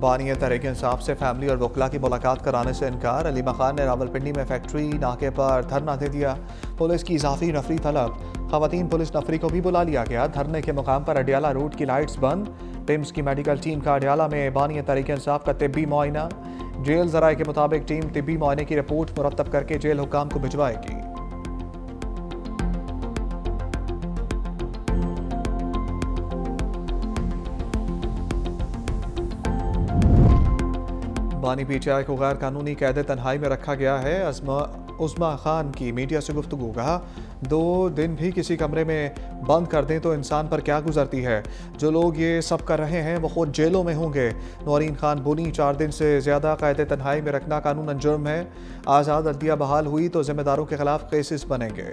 बानी तहरीक इंसाफ से फैमिली और वकला की मुलाकात कराने से इनकार। अली मखान ने रावलपिंडी में फैक्ट्री नाके पर धरना दे दिया। पुलिस की इजाफी नफरी तलब। खवातीन पुलिस नफरी को भी बुला लिया गया। धरने के मुकाम पर अडियाला रोड की लाइट्स बंद। पिम्स की मेडिकल टीम का अडियाला में बानी तहरीक इंसाफ का तिब्बी मुआयना। जेल जराए के मुताबिक टीम तिब्बी मुआयने की रिपोर्ट मुरतब करके जेल हुकाम को भिजवाएगी। बानी पीटीआई को गैर कानूनी कैद तन्हाई में रखा गया है। उस्मा खान की मीडिया से गुफ्तगू। कहा 2 दिन भी किसी कमरे में बंद कर दें तो इंसान पर क्या गुजरती है। जो लोग ये सब कर रहे हैं वो खुद जेलों में होंगे। नौरीन खान बोली 4 दिन से ज़्यादा कैद तन्हाई में रखना कानूनन जुर्म है। आज़ाद अदलिया बहाल हुई तो जिम्मेदारों के खिलाफ केसेस बनेंगे।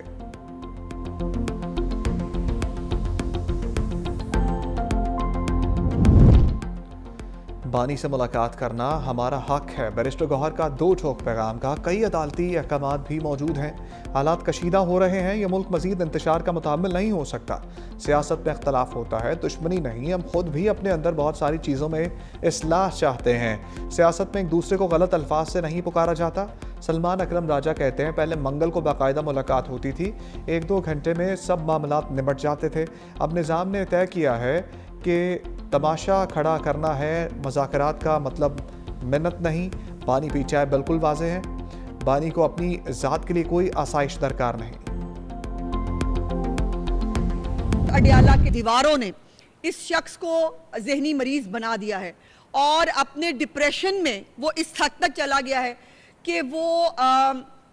बानी से मुलाकात करना हमारा हक है। बैरिस्टर गौहर का 2 ठोक पैगाम। का कई अदालती अहकाम भी मौजूद हैं। हालात कशीदा हो रहे हैं। यह मुल्क मजीद इंतशार का मुताबिल नहीं हो सकता। सियासत में इख्तलाफ होता है, दुश्मनी नहीं। हम खुद भी अपने अंदर बहुत सारी चीज़ों में इस्लाह चाहते हैं। सियासत में एक दूसरे को गलत अल्फाज से नहीं पुकारा जाता। सलमान अकरम राजा कहते हैं पहले मंगल को बाकायदा मुलाकात होती थी, 1-2 घंटे में सब मामलात निपट जाते थे। अब निज़ाम ने तय किया है कि तमाशा खड़ा करना है, मुज़ाकरात का मतलब मिन्नत नहीं। बानी पीटीआई बिल्कुल वाज़ेह है। बानी को अपनी ज़ात के लिए कोई आसाइश दरकार नहीं। अडियाला की दीवारों ने इस शख्स को जहनी मरीज बना दिया है और अपने डिप्रेशन में वो इस हद तक चला गया है कि वो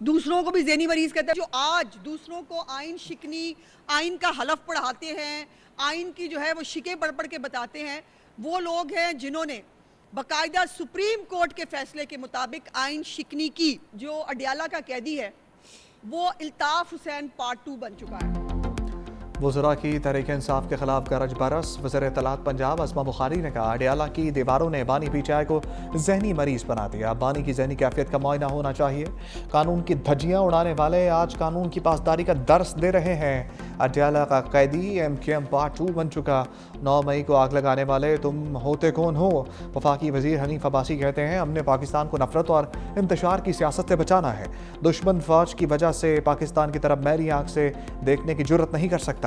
दूसरों को भी ज़हनी मरीज कहता है। जो आज दूसरों को आइन शिकनी, आइन का हलफ पढ़ाते हैं, आइन की जो है वो शिके पढ़ पढ़ के बताते हैं, वो लोग हैं जिन्होंने बाकायदा सुप्रीम कोर्ट के फैसले के मुताबिक आइन शिकनी की। जो अडियाला का कैदी है वो इल्ताफ हुसैन पार्ट 2 बन चुका है। वज़रा की तहरीक इंसाफ के खिलाफ गरज बरस। वज़ीर इत्तलात पंजाब अस्मा बुखारी ने कहा अडियाला की दीवारों ने बानी पीटीआई को जहनी मरीज बना दिया। बानी की जहनी कैफियत का मुआयना होना चाहिए। कानून की धज्जियाँ उड़ाने वाले आज कानून की पासदारी का दर्स दे रहे हैं। अडियाला का कैदी MKM पार्ट 2 बन चुका। 9 मई को आग लगाने वाले तुम होते कौन हो। वफाकी वज़ीर हनीफ अब्बासी कहते हैं हमने पाकिस्तान को नफरत और इंतशार की सियासत से बचाना है। दुश्मन फौज की वजह से पाकिस्तान की तरफ मैली आंख से देखने की जुर्रत नहीं कर सकता।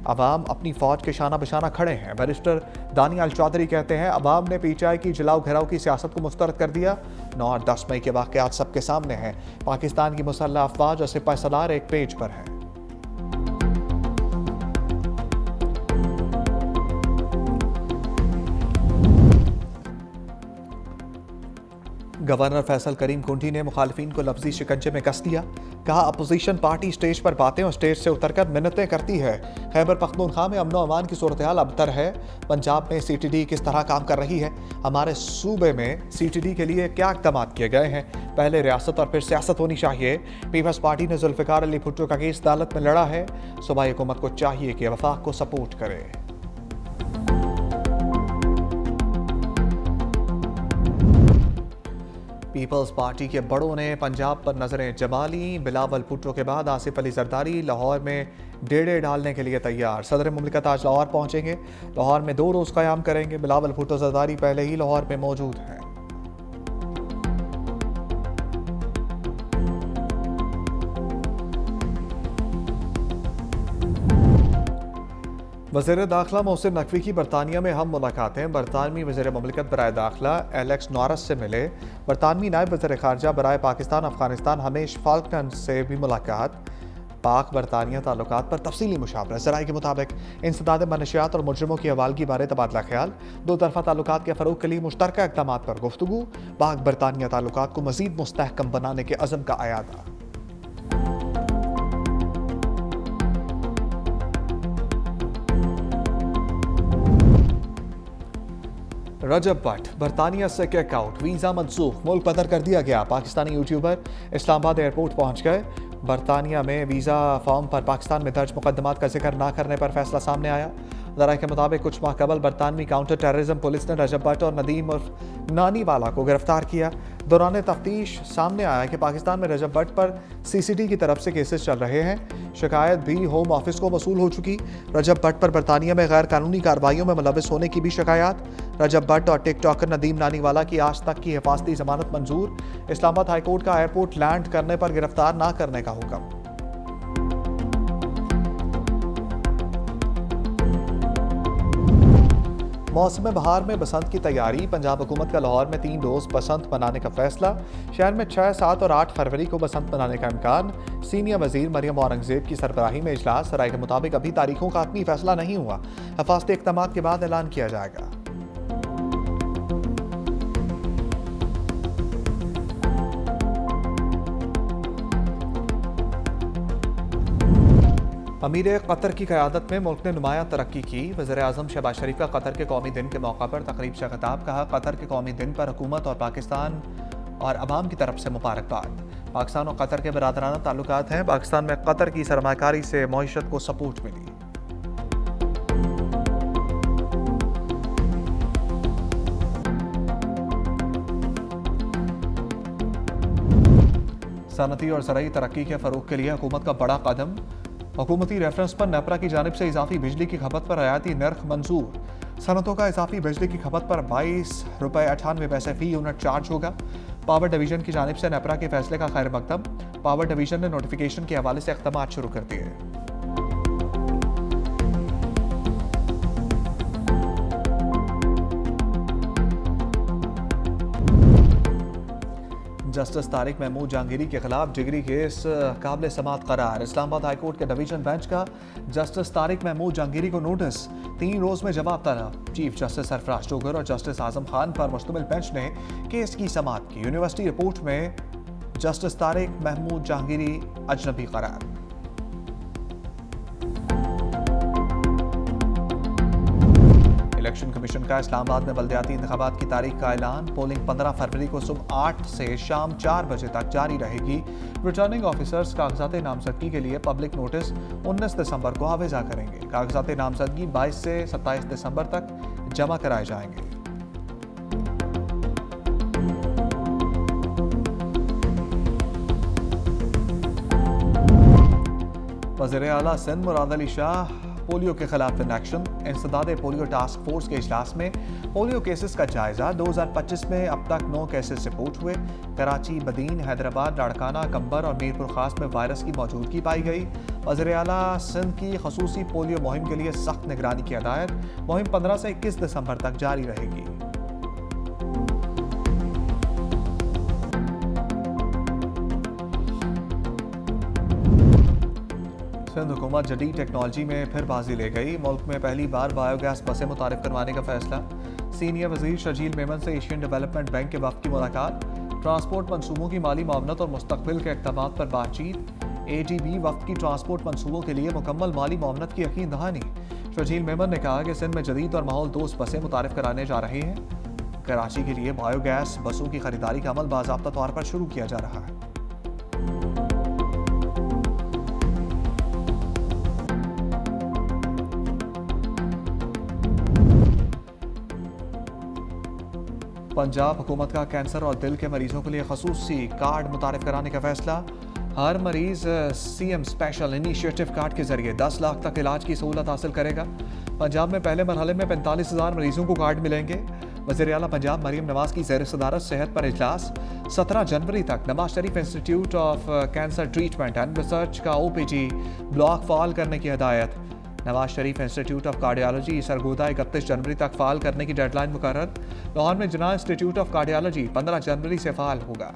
अवाम अपनी फौज के शाना बशाना खड़े हैं। बैरिस्टर दानियाल चौधरी कहते हैं अवाम ने पीटीआई की जलाओ घेराव की सियासत को मुस्तरद कर दिया। 9 और 10 मई के वाक़यात सबके सामने हैं। पाकिस्तान की मुसल्लह अफवाज और सिपाही सलार एक पेज पर है। गवर्नर फैसल करीम कुंठी ने मुखालिफिन को लफ्जी शिकंजे में कस लिया। कहा अपोजिशन पार्टी स्टेज पर बातें और स्टेज से उतरकर मिन्नतें करती है। खैबर पख्तूनख्वा में अमन अमान की सूरत हाल अबतर है। पंजाब में CTD किस तरह काम कर रही है। हमारे सूबे में CTD के लिए क्या इक़दाम किए गए हैं। पहले रियासत और फिर सियासत होनी चाहिए। पीपल्स पार्टी ने जुल्फ़िकार अली भुट्टो का केस अदालत में लड़ा है। सूबाई हुकूमत को चाहिए कि वफाक को सपोर्ट करे। पीपल्स पार्टी के बड़ों ने पंजाब पर नजरें जमा ली। बिलावल भुट्टो के बाद आसिफ अली जरदारी लाहौर में डेरे डालने के लिए तैयार। सदर मुमलिकत आज लाहौर पहुंचेंगे। लाहौर में 2 रोज़ क़याम करेंगे। बिलावल भुट्टो जरदारी पहले ही लाहौर में मौजूद हैं। वज़ीर दाखिला मोहसिन नकवी की बरतानिया में हम मुलाकातें। बरतानवी वज़ीर मुमलिकत बराए दाखिला एलेक्स नॉरस से मिले। बरतानवी नायब वज़ीर ख़ारजा बराए पाकिस्तान अफगानिस्तान हमेश फाल्कन से भी मुलाकात। पाक बरतानिया ताल्लुकात पर तफसीली मुशावरा। ज़राए के मुताबिक इंसदाद मनशियात और मुजरिमों की हवालगी बारे तबादला ख्याल। 2 तरफ़ा ताल्लुकात के फ़रोग़ के लिए मुश्तरका इक़दामात पर गुफ्तगू। पाक बरतानिया ताल्लुकात को मज़ीद मुस्तहकम बनाने के अज़म का अयादा। रजब भट्ट बरतानिया से किक आउट। वीज़ा मनसूख। मुल्क बदर कर दिया गया। पाकिस्तानी यूट्यूबर इस्लामाबाद एयरपोर्ट पहुंच गए। बरतानिया में वीज़ा फॉर्म पर पाकिस्तान में दर्ज मुकदमात का जिक्र ना करने पर फैसला सामने आया। ज़राए के मुताबिक कुछ माह कबल बरतानवी काउंटर टेररिज्म पुलिस ने रजब भट्ट और नदीम और नानी वाला को गिरफ्तार किया। दौरान तफ्तीश सामने आया कि पाकिस्तान में रजब भट्ट पर CCD की तरफ से केसेस चल रहे हैं। शिकायत भी होम ऑफिस को मसूल हो चुकी। रजब भट्ट पर बरतानिया में गैर कानूनी कार्रवाइयों में मुलविस होने की भी शिकायत। रजब भट्ट और टिकटॉकर नदीम नानीवाला की आज तक की हिफाजती जमानत मंजूर। इस्लामाबाद हाईकोर्ट का एयरपोर्ट लैंड करने पर गिरफ्तार न करने का हुक्म। मौसम बहार में बसंत की तैयारी। पंजाब हुकूमत का लाहौर में 3 रोज बसंत मनाने का फैसला। शहर में 6, 7 और 8 फरवरी को बसंत मनाने का इम्कान। सीनियर वजीर मरियम औरंगजेब की सरबराही में इजलास। राय के मुताबिक अभी तारीखों का हतमी फैसला नहीं हुआ। हिफाजती इक़दामात के बाद ऐलान किया जाएगा। अमीर कतर की क़यादत में मुल्क ने नुमायां तरक्की की। वज़ीर-ए-आज़म शहबाज शरीफ का कतर के कौमी दिन के मौका पर तकरीब से खिताब। कहा, कतर के कौमी दिन पर हुकूमत और पाकिस्तान और अवाम की तरफ से मुबारकबाद। पाकिस्तान और कतर के बरादराना ताल्लुकात हैं। पाकिस्तान में कतर की सरमाकारी से मईशत को सपोर्ट मिली। सनती और ज़राई तरक्की के फ़रोग़ के लिए हुकूमत का बड़ा कदम। हुकूमती रेफरेंस पर नेपरा की जानिब से इजाफी बिजली की खपत पर रियायती नर्ख मंजूर। सनतों का इजाफी बिजली की खपत पर 22 रुपये 98 पैसे फी यूनिट चार्ज होगा। पावर डिवीजन की जानिब से नेपरा के फैसले का खैर मकदम। पावर डिवीजन ने नोटिफिकेशन के हवाले से इक़दामात शुरू कर दिए। जस्टिस तारिक महमूद जहांगीरी के खिलाफ डिग्री केस काबिल समात करार। इस्लामाबाद हाईकोर्ट के डिवीजन बेंच का जस्टिस तारिक महमूद जहांगीरी को नोटिस। 3 रोज में जवाब तलब। चीफ जस्टिस सरफराज टोगर और जस्टिस आजम खान पर मुश्तमिल बेंच ने केस की समात की। यूनिवर्सिटी रिपोर्ट में जस्टिस तारिक महमूद जहांगीरी अजनबी करार। इलेक्शन कमीशन का इस्लामाबाद में बल्दियाती इंतखाबात की तारीख का ऐलान। पोलिंग 15 फरवरी को सुबह 8 से शाम 4 बजे तक जारी रहेगी। रिटर्निंग ऑफिसर्स कागजात नामजदगी के लिए पब्लिक नोटिस 19 दिसंबर को आवेजा करेंगे। कागजात नामजदगी 22 से 27 दिसंबर तक जमा कराए जाएंगे। वज़ीर आला सिंध मुराद अली शाह पोलियो के खिलाफ इन एक्शन। इंसदाद पोलियो टास्क फोर्स के इजलास में पोलियो केसेस का जायजा। 2025 में अब तक 9 केसेस रिपोर्ट हुए। कराची, बदीन, हैदराबाद, लाड़काना, कंबर और मीरपुर खास में वायरस की मौजूदगी पाई गई। वज़ीर आला सिंध की खसूसी पोलियो मुहिम के लिए सख्त निगरानी की हदायत। मुहिम 15 से 21 दिसंबर तक जारी रहेगी। सिंध हुकूमत जदीद टेक्नोलॉजी में फिर बाजी ले गई। मुल्क में पहली बार बायोगैस बसें मुतारिफ करवाने का फैसला। सीनियर वजीर शजील मेमन से एशियन डेवलपमेंट बैंक के वफ़द की मुलाकात। ट्रांसपोर्ट मनसूबों की माली मामलत और मुस्तकबिल के इक़दामात पर बातचीत। ADB वफ़द की ट्रांसपोर्ट मनसूबों के लिए मुकम्मल माली मामलत की यकीन दहानी। शजील मेमन ने कहा कि सिंध में जदीद और माहौल दोस्त बसें मुतारिफ कराने जा रहे हैं। कराची के लिए बायोगैस बसों की खरीदारी का अमल बाज़ाब्ता तौर पर शुरू किया जा रहा है। पंजाब हुकूमत का कैंसर और दिल के मरीजों के लिए खसूसी कार्ड मुतारिफ कराने का फैसला। हर मरीज CM स्पेशल इनिशिएटिव कार्ड के जरिए 10 लाख तक इलाज की सहूलत हासिल करेगा। पंजाब में पहले मरहले में 45,000 मरीजों को कार्ड मिलेंगे। वज़ीर आला पंजाब मरियम नवाज की ज़ेर सदारत सेहत पर इजलास। 17 जनवरी तक Nawaz Sharif Institute of Cancer Treatment and Research का OPG ब्लॉक फाल करने की हदायत। Nawaz Sharif Institute of Cardiology Sargodha 31 जनवरी तक फाल करने की डेडलाइन मुकर्रर। लाहौर में जना इंस्टीट्यूट ऑफ कार्डियोलॉजी 15 जनवरी से फाल होगा।